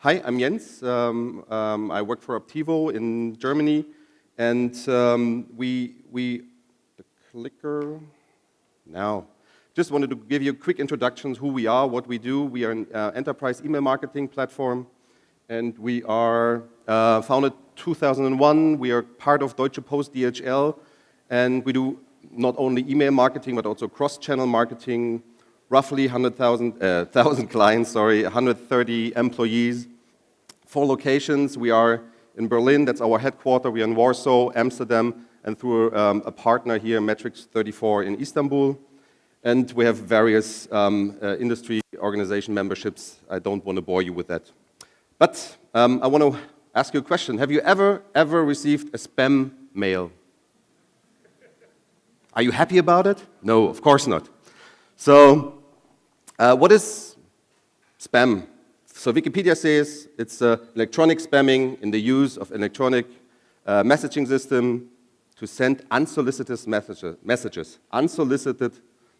Hi, I'm Jens. I work for Optivo in Germany, and the clicker now. Just wanted to give you a quick introduction who we are, what we do. We are an enterprise email marketing platform, and we are founded 2001. We are part of Deutsche Post DHL, and we do not only email marketing but also cross-channel marketing. Roughly 1,000 clients, 130 employees, 4 locations. We are in Berlin, that's our headquarters. We are in Warsaw, Amsterdam, and through a partner here, Metrics 34 in Istanbul. And we have various industry organization memberships. I don't want to bore you with that. But I want to ask you a question. Have you ever received a spam mail? Are you happy about it? No, of course not. So, what is spam? So Wikipedia says it's electronic spamming in the use of electronic messaging system to send unsolicited messages. Unsolicited,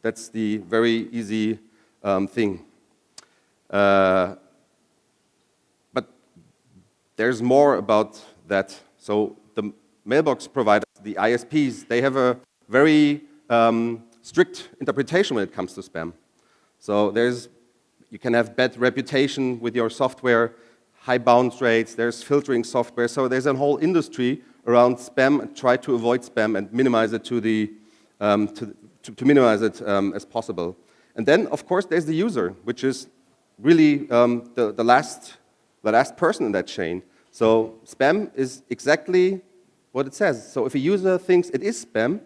that's the very easy thing. But there's more about that. So the mailbox providers, the ISPs, they have a very strict interpretation when it comes to spam. So you can have bad reputation with your software, high bounce rates, there's filtering software, so there's a whole industry around spam and try to avoid spam and minimize it to minimize it as possible. And then, of course, there's the user, which is really the last person in that chain. So spam is exactly what it says. So if a user thinks it is spam,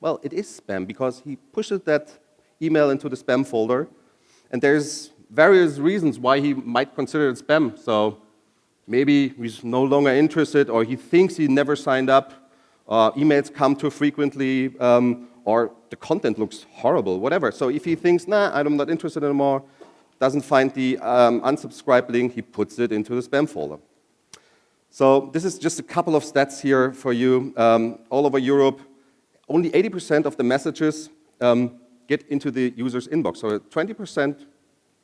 well, it is spam because he pushes that email into the spam folder, and there's various reasons why he might consider it spam. So maybe he's no longer interested, or he thinks he never signed up, emails come too frequently, or the content looks horrible, whatever. So if he thinks, nah, I'm not interested anymore, doesn't find the unsubscribe link, he puts it into the spam folder. So this is just a couple of stats here for you. All over Europe, only 80% of the messages get into the user's inbox. So 20%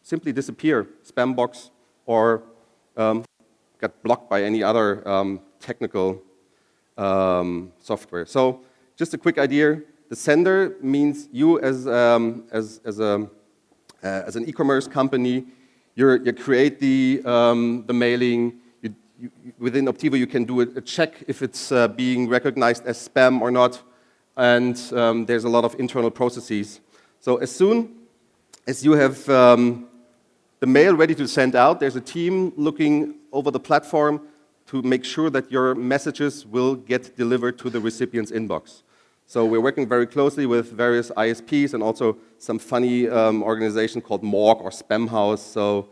simply disappear, spam box, or get blocked by any other technical software. So just a quick idea, the sender means you as an e-commerce company, you create the mailing. Within Optivo, you can do a check if it's being recognized as spam or not, and there's a lot of internal processes. So as soon as you have the mail ready to send out, there's a team looking over the platform to make sure that your messages will get delivered to the recipient's inbox. So we're working very closely with various ISPs and also some funny organization called Morg or Spam House. So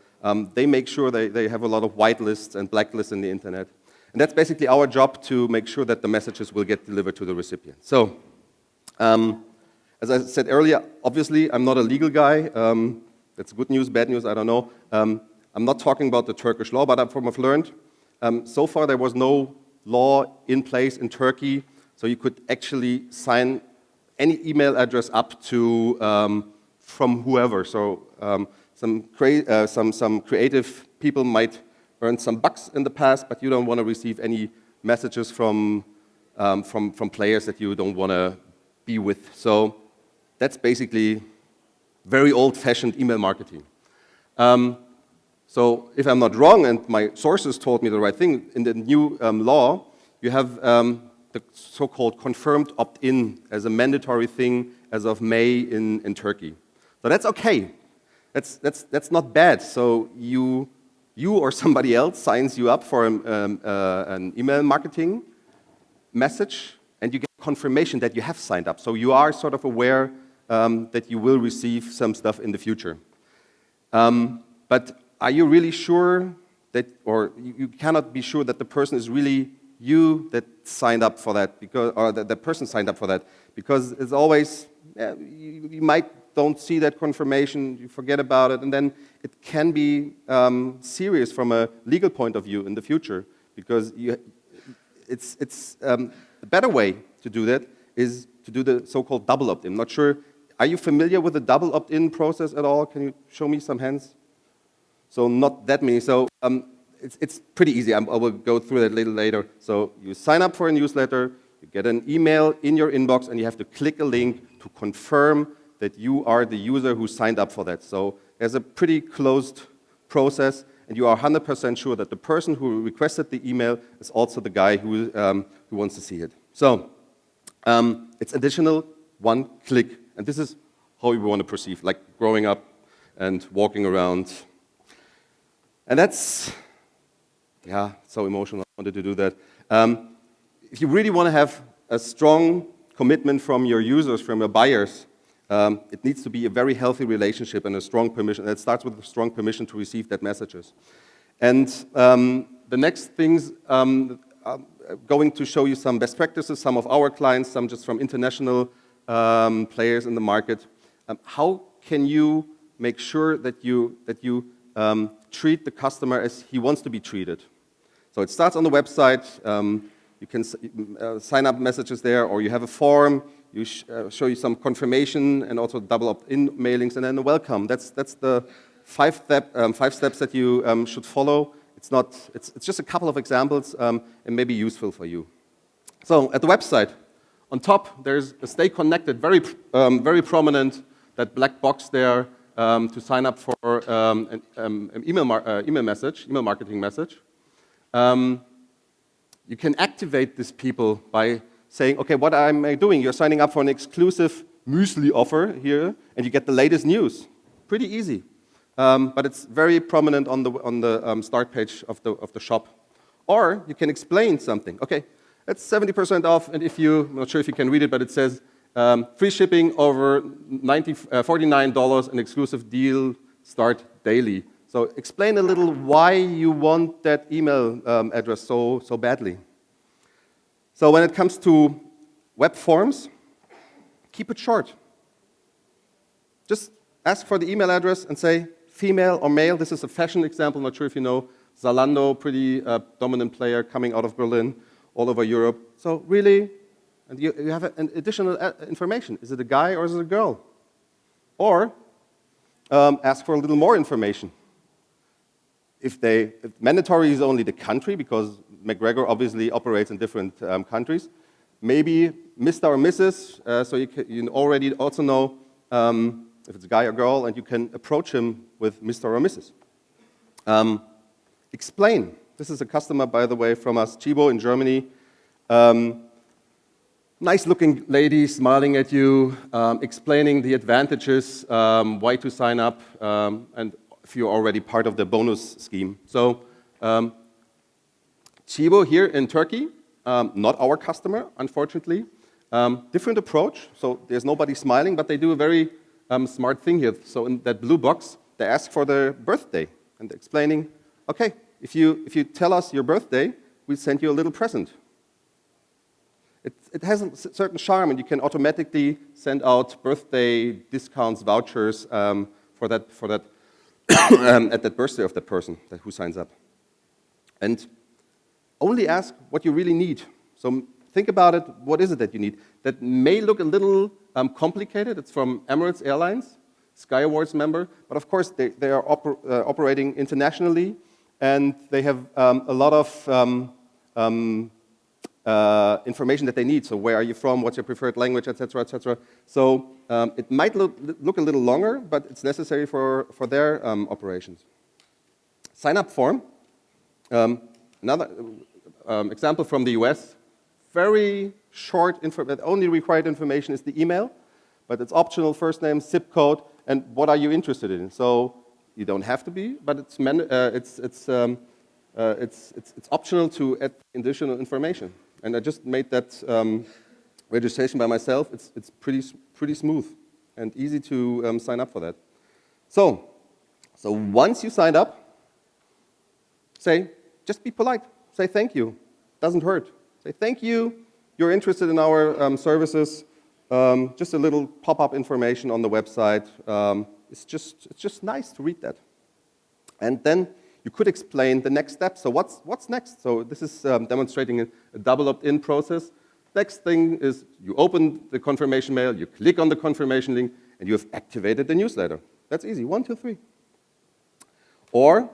they make sure they have a lot of whitelists and blacklists in the internet. And that's basically our job, to make sure that the messages will get delivered to the recipient. So, as I said earlier, obviously, I'm not a legal guy. That's good news, bad news, I don't know. I'm not talking about the Turkish law, but from what I've learned, so far there was no law in place in Turkey, so you could actually sign any email address up to from whoever. So some creative people might earn some bucks in the past, but you don't want to receive any messages from players that you don't want to be with. So that's basically very old-fashioned email marketing. So if I'm not wrong, and my sources told me the right thing, in the new law, you have the so-called confirmed opt-in as a mandatory thing as of May in Turkey. So that's okay. That's not bad. So you or somebody else signs you up for an email marketing message, and you get confirmation that you have signed up. So you are sort of aware that you will receive some stuff in the future. But are you really sure that, or you cannot be sure that the person is really you that signed up for that, because, or that the person signed up for that? Because it's always, you might don't see that confirmation, you forget about it, and then it can be serious from a legal point of view in the future, because it's a better way to do that is to do the so-called double opt-in. I'm not sure, are you familiar with the double opt-in process at all? Can you show me some hands? So not that many. So it's pretty easy. I will go through that a little later. So you sign up for a newsletter, you get an email in your inbox, and you have to click a link to confirm that you are the user who signed up for that. So there's a pretty closed process, and you are 100% sure that the person who requested the email is also the guy who wants to see it. So it's additional one click, and this is how we want to perceive, like growing up and walking around. And that's, yeah, so emotional. I wanted to do that. If you really want to have a strong commitment from your users, from your buyers, it needs to be a very healthy relationship and a strong permission. It starts with a strong permission to receive that messages. And the next things, going to show you some best practices, some of our clients, some just from international players in the market. How can you make sure that you treat the customer as he wants to be treated? So it starts on the website. You can sign up messages there, or you have a form. You show you some confirmation and also double opt-in mailings, and then a welcome. That's the five steps that you should follow. It's just a couple of examples and maybe useful for you. So at the website, on top there's a stay connected, very prominent, that black box there to sign up for an email marketing message. You can activate these people by saying, okay, what am I doing? You're signing up for an exclusive muesli offer here, and you get the latest news. Pretty easy, but it's very prominent on the start page of the shop. Or you can explain something. Okay, it's 70% off, and I'm not sure if you can read it, but it says free shipping over $49, an exclusive deal, start daily. So explain a little why you want that email address so badly. So when it comes to web forms, keep it short. Just ask for the email address and say female or male. This is a fashion example. Not sure if you know Zalando, pretty dominant player coming out of Berlin, all over Europe. So really, and you have an additional information. Is it a guy or is it a girl? Or ask for a little more information. If mandatory is only the country, because McGregor obviously operates in different countries, maybe Mr. or Mrs., so you already also know if it's a guy or girl, and you can approach him with Mr. or Mrs. Explain. This is a customer, by the way, from us, Chibo in Germany. Nice-looking lady smiling at you, explaining the advantages, why to sign up, and if you're already part of the bonus scheme. So Chibo here in Turkey, not our customer, unfortunately. Different approach, so there's nobody smiling, but they do a very smart thing here. So in that blue box, they ask for their birthday, and they're explaining, okay, if you tell us your birthday, we'll send you a little present. It has a certain charm, and you can automatically send out birthday discounts, vouchers for that at that birthday of that person who signs up. And only ask what you really need. So think about it. What is it that you need? That may look a little complicated. It's from Emirates Airlines, Sky Awards member, but of course they are operating internationally, and they have a lot of information that they need. So where are you from? What's your preferred language, etc., etc. So it might look a little longer, but it's necessary for their operations. Sign-up form. Another example from the US. Very short information. Only required information is the email, but it's optional: first name, zip code, and what are you interested in. So you don't have to be, but it's optional to add additional information. And I just made that registration by myself. It's pretty smooth and easy to sign up for that. So once you signed up, just be polite. Say thank you. Doesn't hurt. Say thank you. You're interested in our services. Just a little pop-up information on the website. It's just nice to read that. And then you could explain the next step. So what's next? So this is demonstrating a double opt-in process. Next thing is you open the confirmation mail, you click on the confirmation link, and you have activated the newsletter. That's easy. 1, 2, 3. Or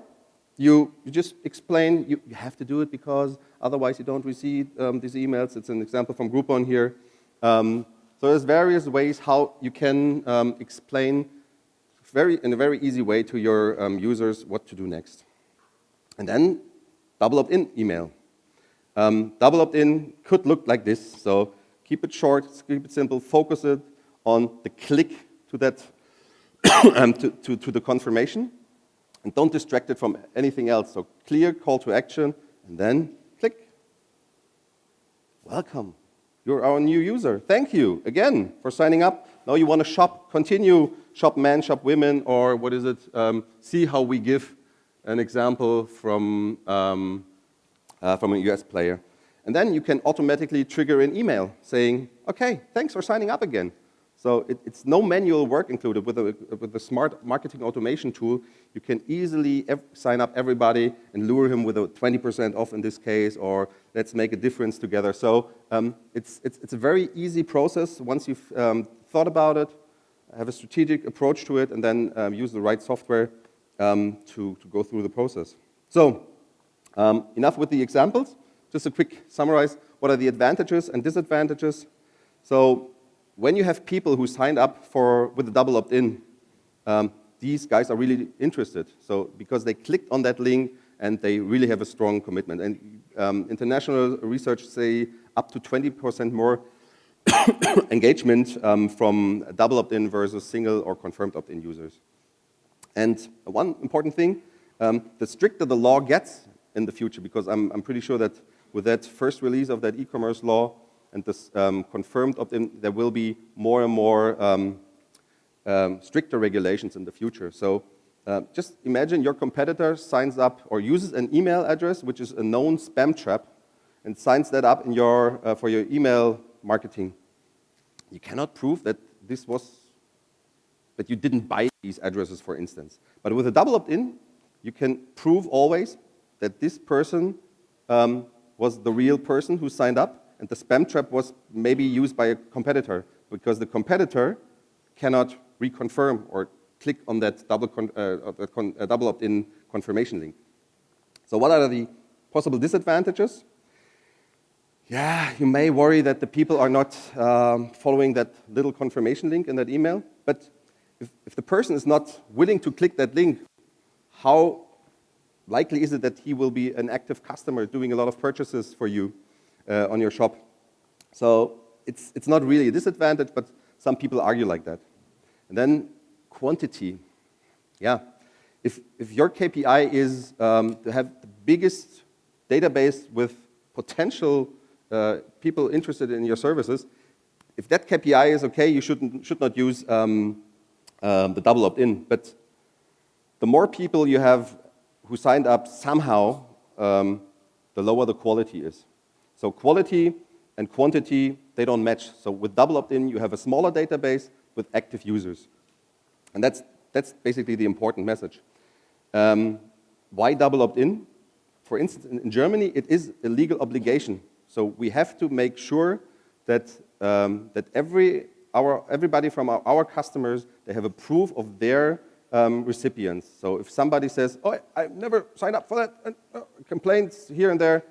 you just explain, you have to do it because otherwise you don't receive these emails. It's an example from Groupon here. So there's various ways how you can explain in a very easy way to your users what to do next. And then double opt-in email. Double opt-in could look like this. So keep it short, keep it simple, focus it on the click to that to the confirmation, and don't distract it from anything else. So clear call to action, and then click. Welcome. You're our new user. Thank you again for signing up. Now you want to shop, continue shop men, shop women, or what is it? See how we give an example from a US player. And then you can automatically trigger an email saying, okay, thanks for signing up again. So it's no manual work included. With the smart marketing automation tool, you can easily sign up everybody and lure him with a 20% off in this case, or let's make a difference together. So it's a very easy process once you've thought about it, have a strategic approach to it, and then use the right software to go through the process. So enough with the examples. Just a quick summarize. What are the advantages and disadvantages? So when you have people who signed up with a double opt-in, these guys are really interested. So because they clicked on that link and they really have a strong commitment. And international research say up to 20% more engagement from double opt-in versus single or confirmed opt-in users. And one important thing, the stricter the law gets in the future, because I'm pretty sure that with that first release of that e-commerce law and this confirmed opt-in, there will be more and more stricter regulations in the future. So just imagine your competitor signs up or uses an email address, which is a known spam trap, and signs that up in for your email marketing. You cannot prove that that you didn't buy these addresses, for instance. But with a double opt-in, you can prove always that this person was the real person who signed up, and the spam trap was maybe used by a competitor, because the competitor cannot reconfirm or click on that double opt-in confirmation link. So what are the possible disadvantages? Yeah, you may worry that the people are not following that little confirmation link in that email, but if the person is not willing to click that link, how likely is it that he will be an active customer doing a lot of purchases for you on your shop? So it's not really a disadvantage, but some people argue like that. And then quantity. Yeah, if your KPI is to have the biggest database with potential people interested in your services, if that KPI is okay, you should not use the double opt-in. But the more people you have who signed up somehow, the lower the quality is. So quality and quantity, they don't match. So with double opt-in, you have a smaller database with active users. And that's basically the important message. Why double opt-in? For instance, in Germany, it is a legal obligation. So we have to make sure that everybody from our customers, they have a proof of their recipients. So if somebody says, "Oh, I never signed up for that," and complaints here and there,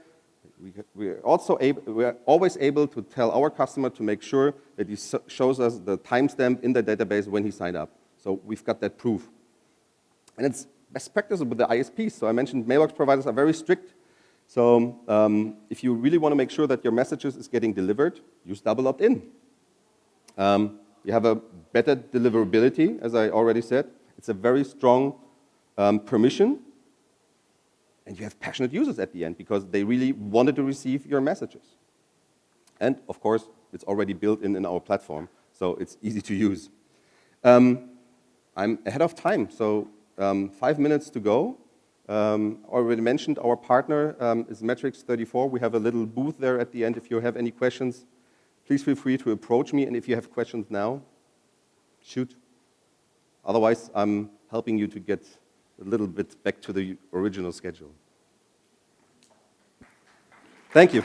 we are always able to tell our customer to make sure that he shows us the timestamp in the database when he signed up. So we've got that proof. And it's best practice with the ISPs. So I mentioned mailbox providers are very strict. So if you really want to make sure that your messages is getting delivered, use double opt-in. You have a better deliverability, as I already said. It's a very strong permission. And you have passionate users at the end because they really wanted to receive your messages. And of course, it's already built in our platform, so it's easy to use. I'm ahead of time, so 5 minutes to go. Already mentioned our partner is Metrics34. We have a little booth there at the end. If you have any questions, please feel free to approach me. And if you have questions now, shoot. Otherwise, I'm helping you to get a little bit back to the original schedule. Thank you.